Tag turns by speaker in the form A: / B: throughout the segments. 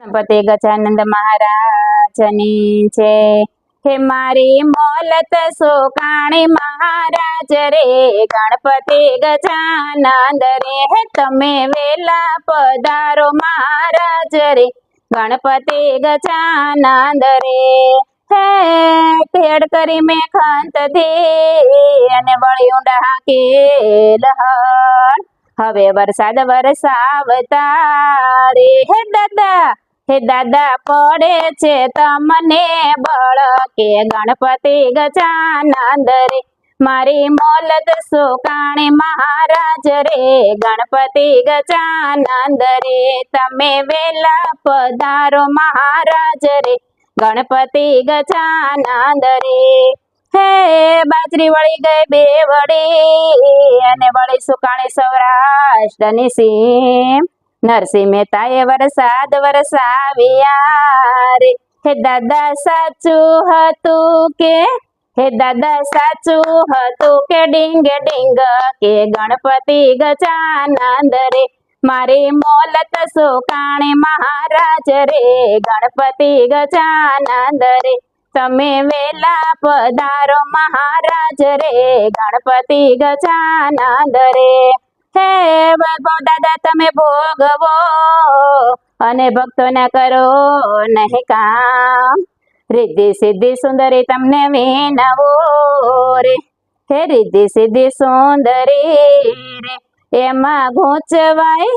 A: ગણપતિ ગજાનંદ મહારાજની છે। હે મારી મોલત સોકાણી મહારાજ રે, ગણપતિ ગજાનંદ રે, હે તમે વેલા પધારો મહારાજ રે, ગણપતિ ગજાનંદ રે। હે ખેડ કરી મેં ખંત ધી અને વળી ઊંડા હાકે લહણ, હવે વરસાદ વરસાવતા રે। હે દાદા પડે છે તમને બળ, કે ગણપતિ ગજાનંદ રે, મારી મોલત સોકાણી મહારાજ રે, ગણપતિ ગજાનંદ રે, તમે વેલા પધારો મહારાજ રે, ગણપતિ ગજાનંદ રે। હે બાજરી વળી ગઈ બે વળી અને વળી સુકાણી સૌરાષ્ટ્રની સીમ, નરસિંહ મહેતાએ વરસાદ વરસાવ્યા રે। હે દાદા સાચું હતું કે, હે દાદા સાચું હતું કે ડીંગ ડીંગ, કે ગણપતિ ગજાનંદ રે, મારી મોલત સોકાણી મહારાજ રે, ગણપતિ ગજાનંદ રે, તમે વેલા પધારો મહારાજ રે, ગણપતિ ગજાનંદ રે। હે વૈભવ દાદા તમે ભોગવો અને ભક્તોને કરો નહીં કામ, રિદ્ધિ સિદ્ધિ સુંદરી તમને વિનવો રે, હે રિદ્ધિ સિદ્ધિ સુંદરી રે, એમાં ગૂંચવાય,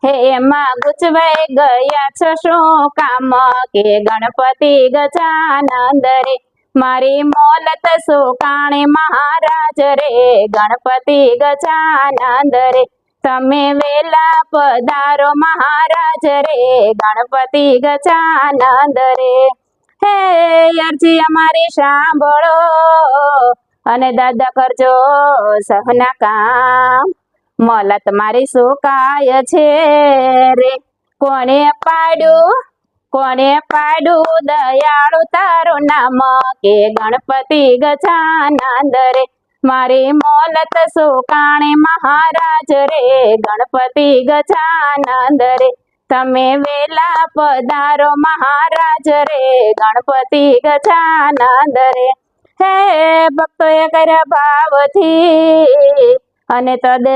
A: હે એમાં ગૂંચવાઈ ગયા છો શું કામ, કે ગણપતિ ગજાનંદ રે, મારી મોલત સોકાણી મહારાજ રે, ગણપતિ ગજાનંદ રે, તમે વેલા પધારો મહારાજ રે, ગણપતિ ગજાનંદ રે। હે અરજી અમારી સાંભળો અને દાદા કરજો સહના કામ, મોલત મારી સુકાય છે રે, કોણે પાડ્યું દયાળુ તારું નામ, કે ગણપતિ ગજાનંદ રે, મારી મોલત સોકાણી મહારાજ રે, ગણપતિ ગજાનંદ રે, તમે વેલા પધારો મહારાજ રે, ગણપતિ ગજાનંદ રે। હે ભક્તોએ કર્યા ભાવથી અને તદ